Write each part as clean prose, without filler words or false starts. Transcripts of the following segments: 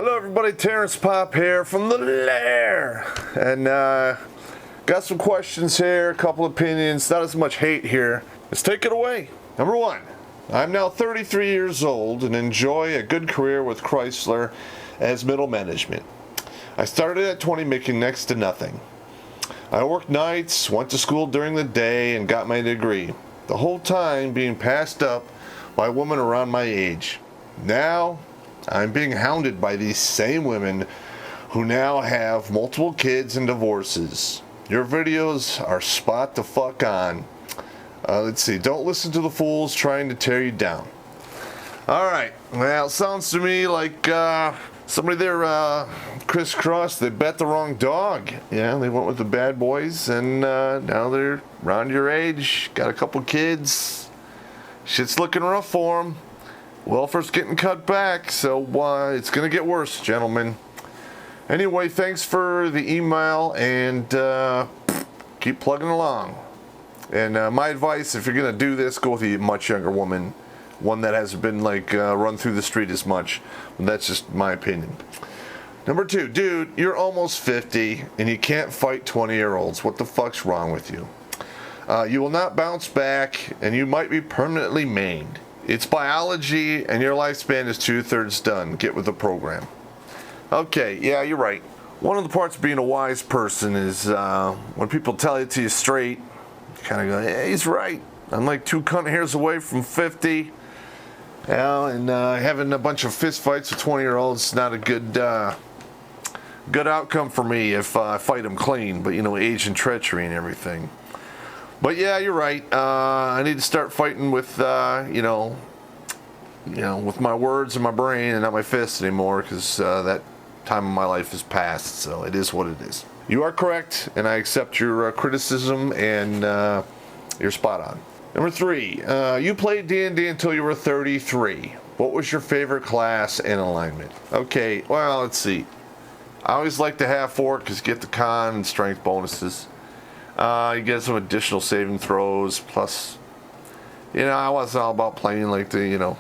Hello everybody, Terrence Popp here from the Lair, and got some questions here, a couple opinions, not as much hate here. Let's take it away. Number one, I'm now 33 years old and enjoy a good career with Chrysler as middle management. I started at 20 making next to nothing. I worked nights, went to school during the day, and got my degree. The whole time being passed up by women around my age. Now, I'm being hounded by these same women who now have multiple kids and divorces. Your videos are spot the fuck on. Let's see. Don't listen to the fools trying to tear you down. Alright. Well, it sounds to me like somebody there crisscrossed. They bet the wrong dog. Yeah, they went with the bad boys, and now they're around your age. Got a couple kids. Shit's looking rough for them. Welfare's getting cut back, so it's going to get worse, gentlemen. Anyway, thanks for the email, and keep plugging along. And my advice, if you're going to do this, go with a much younger woman. One that hasn't been, run through the street as much. That's just my opinion. Number two, dude, you're almost 50, and you can't fight 20-year-olds. What the fuck's wrong with you? You will not bounce back, and you might be permanently maimed. It's biology, and your lifespan is 2/3 done. Get with the program. Okay, yeah, you're right. One of the parts of being a wise person is when people tell it to you straight, you kind of go, hey, he's right. I'm like 2 cunt hairs away from 50. And having a bunch of fist fights with 20-year-olds is not a good outcome for me if I fight them clean, but, age and treachery and everything. But yeah, you're right. I need to start fighting with, with my words and my brain and not my fists anymore, because that time of my life is past. So it is what it is. You are correct, and I accept your criticism, and you're spot on. Number three, you played D&D until you were 33. What was your favorite class and alignment? Okay, well, let's see. I always like the half orc because you get the con and strength bonuses. You get some additional saving throws, plus, I wasn't all about playing like the,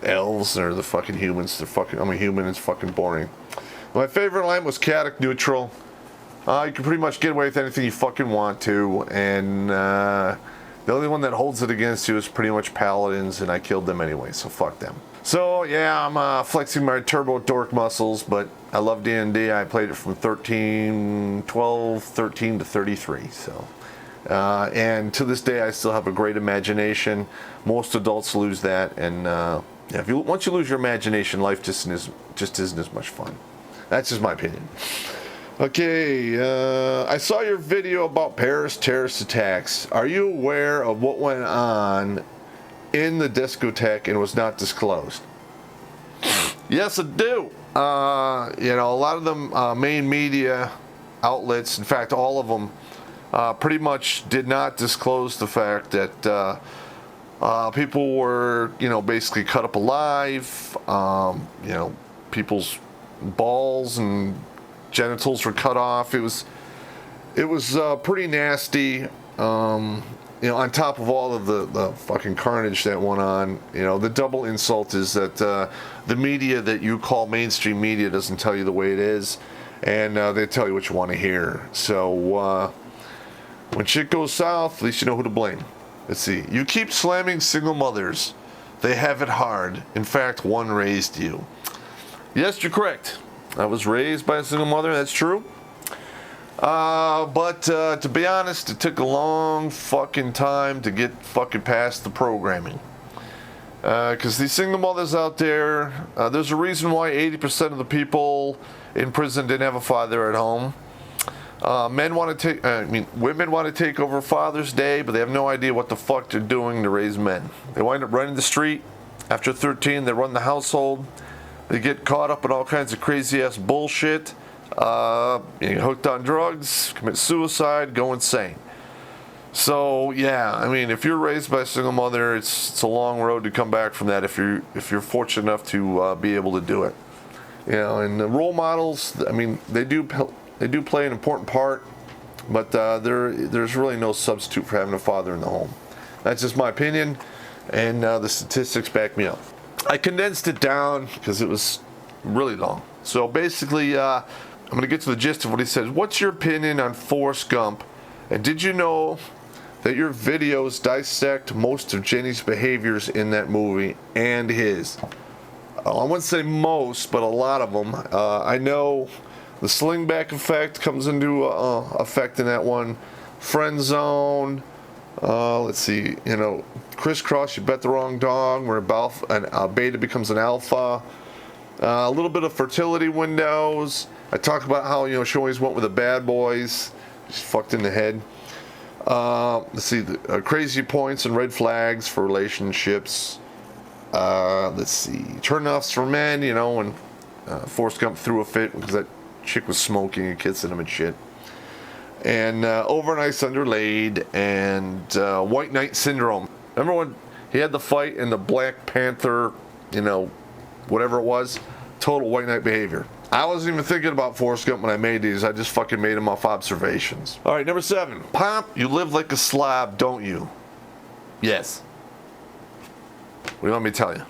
elves or the fucking humans. I'm a human, it's fucking boring. My favorite line was chaotic neutral. You can pretty much get away with anything you fucking want to, and the only one that holds it against you is pretty much paladins, and I killed them anyway, so fuck them. So yeah, I'm flexing my turbo dork muscles, but I love D&D. I played it from 13 to 33. So, and to this day, I still have a great imagination. Most adults lose that, and once you lose your imagination, life just isn't as much fun. That's just my opinion. Okay, I saw your video about Paris terrorist attacks. Are you aware of what went on in the discotheque and was not disclosed? Yes, I do. A lot of them main media outlets, in fact, all of them, pretty much did not disclose the fact that people were, basically cut up alive. People's balls and genitals were cut off. It was pretty nasty. On top of all of the fucking carnage that went on, the double insult is that the media that you call mainstream media doesn't tell you the way it is, and they tell you what you want to hear. So when shit goes south, at least you know who to blame. Let's see. You keep slamming single mothers. They have it hard. In fact, one raised you. Yes, you're correct. I was raised by a single mother. That's true. But to be honest, it took a long fucking time to get fucking past the programming. Because these single mothers out there, there's a reason why 80% of the people in prison didn't have a father at home. Women want to take over Father's Day, but they have no idea what the fuck they're doing to raise men. They wind up running the street. After 13, they run the household. They get caught up in all kinds of crazy ass bullshit. Get hooked on drugs, commit suicide, go insane. So yeah, if you're raised by a single mother, it's a long road to come back from that. If you're fortunate enough to be able to do it, and the role models, they do play an important part, but there's really no substitute for having a father in the home. That's just my opinion, and the statistics back me up. I condensed it down because it was really long. So basically, I'm going to get to the gist of what he says. What's your opinion on Forrest Gump? And did you know that your videos dissect most of Jenny's behaviors in that movie and his? I wouldn't say most, but a lot of them. I know the slingback effect comes into effect in that one. Friend zone. Let's see. Crisscross. You bet the wrong dog. Where a beta becomes an alpha. A little bit of fertility windows. I talk about how she always went with the bad boys. She's fucked in the head. Let's see. Crazy points and red flags for relationships. Let's see. Turnoffs for men, when Forrest Gump threw a fit because that chick was smoking and kissing him and shit. And overnights underlaid and white knight syndrome. Remember when he had the fight in the Black Panther, whatever it was? Total white knight behavior. I wasn't even thinking about Forrest Gump when I made these. I just fucking made them off observations. All right, number 7. Popp, you live like a slob, don't you? Yes. What do you want me to tell you?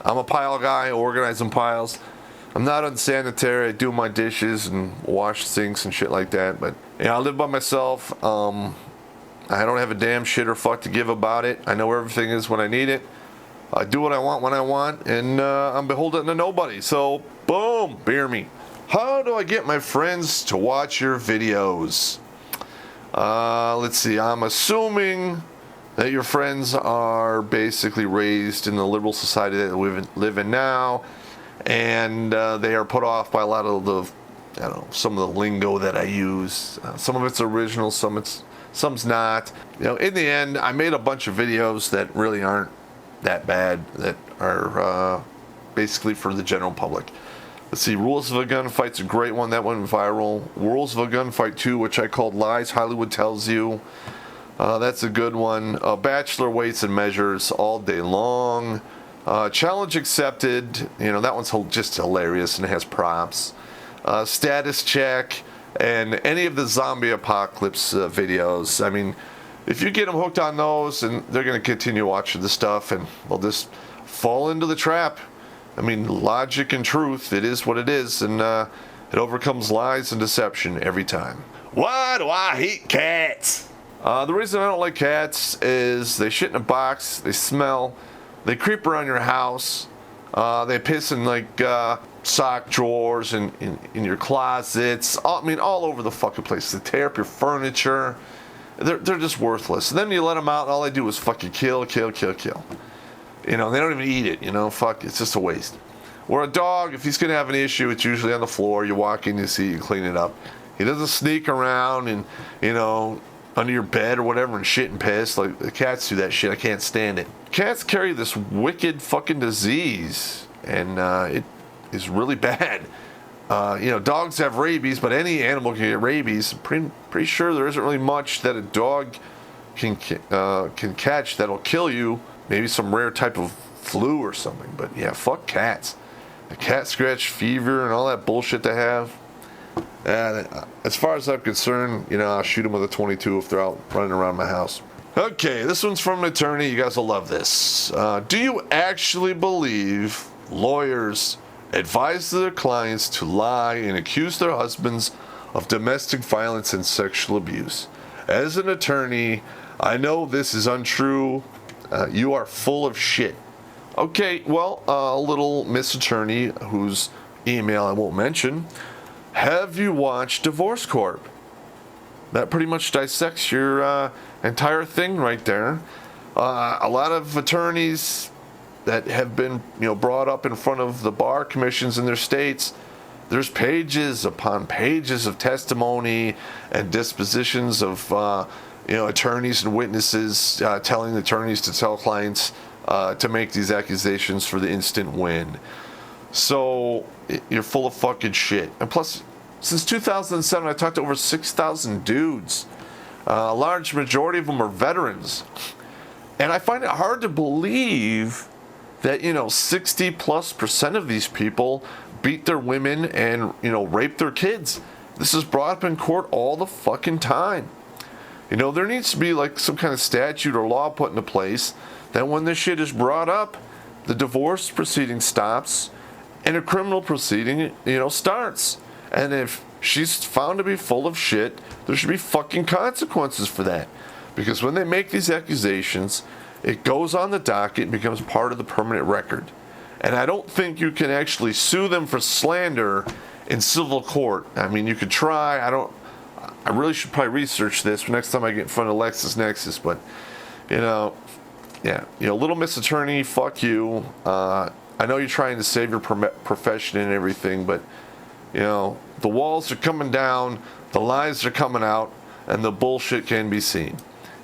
I'm a pile guy, organizing piles. I'm not unsanitary. I do my dishes and wash sinks and shit like that. But I live by myself. I don't have a damn shit or fuck to give about it. I know where everything is when I need it. I do what I want when I want, and I'm beholden to nobody. So, boom, beer me. How do I get my friends to watch your videos? Let's see. I'm assuming that your friends are basically raised in the liberal society that we live in now, and they are put off by a lot of some of the lingo that I use. Some of it's original, some's not. In the end, I made a bunch of videos that really aren't that bad, that are basically for the general public. Let's see, Rules of a Gunfight's a great one. That went viral. Rules of a Gunfight 2, which I called Lies Hollywood Tells You. That's a good one. Bachelor Weights and Measures all day long. Challenge Accepted. That one's just hilarious and it has props. Status Check. And any of the zombie apocalypse videos. I mean, if you get them hooked on those, and they're going to continue watching the stuff, and they'll just fall into the trap. I mean, logic and truth, it is what it is, and it overcomes lies and deception every time. Why do I hate cats? The reason I don't like cats is they shit in a box, they smell, they creep around your house, they piss in sock drawers and in your closets, all over the fucking place. They tear up your furniture. They're just worthless. And then you let them out, and all they do is fucking kill. They don't even eat it, fuck, it's just a waste. Or a dog, if he's going to have an issue, it's usually on the floor. You walk in, you see, you clean it up. He doesn't sneak around and, under your bed or whatever and shit and piss. Like, the cats do that shit. I can't stand it. Cats carry this wicked fucking disease, and it is really bad. Dogs have rabies, but any animal can get rabies. Pretty sure there isn't really much that a dog can catch that'll kill you. Maybe some rare type of flu or something. But yeah, fuck cats. The cat scratch fever and all that bullshit they have. As far as I'm concerned, I'll shoot them with a 22 if they're out running around my house. Okay, this one's from an attorney. You guys will love this. Do you actually believe lawyers advise their clients to lie and accuse their husbands of domestic violence and sexual abuse? As an attorney, I know this is untrue. You are full of shit. Okay, well, a little Miss Attorney, whose email I won't mention, have you watched Divorce Corp? That pretty much dissects your entire thing right there. A lot of attorneys that have been brought up in front of the bar commissions in their states, there's pages upon pages of testimony and dispositions of attorneys and witnesses telling attorneys to tell clients to make these accusations for the instant win. So you're full of fucking shit. And plus, since 2007, I talked to over 6,000 dudes. A large majority of them are veterans. And I find it hard to believe that 60+% of these people beat their women and rape their kids. This is brought up in court all the fucking time. There needs to be some kind of statute or law put into place that when this shit is brought up, the divorce proceeding stops and a criminal proceeding, starts. And if she's found to be full of shit, there should be fucking consequences for that. Because when they make these accusations, it goes on the docket and becomes part of the permanent record. And I don't think you can actually sue them for slander in civil court. I mean, you could try. I really should probably research this next time I get in front of LexisNexis. But, Little Miss Attorney, fuck you. I know you're trying to save your profession and everything, but, the walls are coming down, the lies are coming out, and the bullshit can be seen.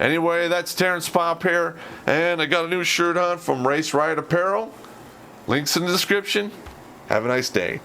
Anyway, that's Terrence Popp here, and I got a new shirt on from Race Riot Apparel. Links in the description. Have a nice day.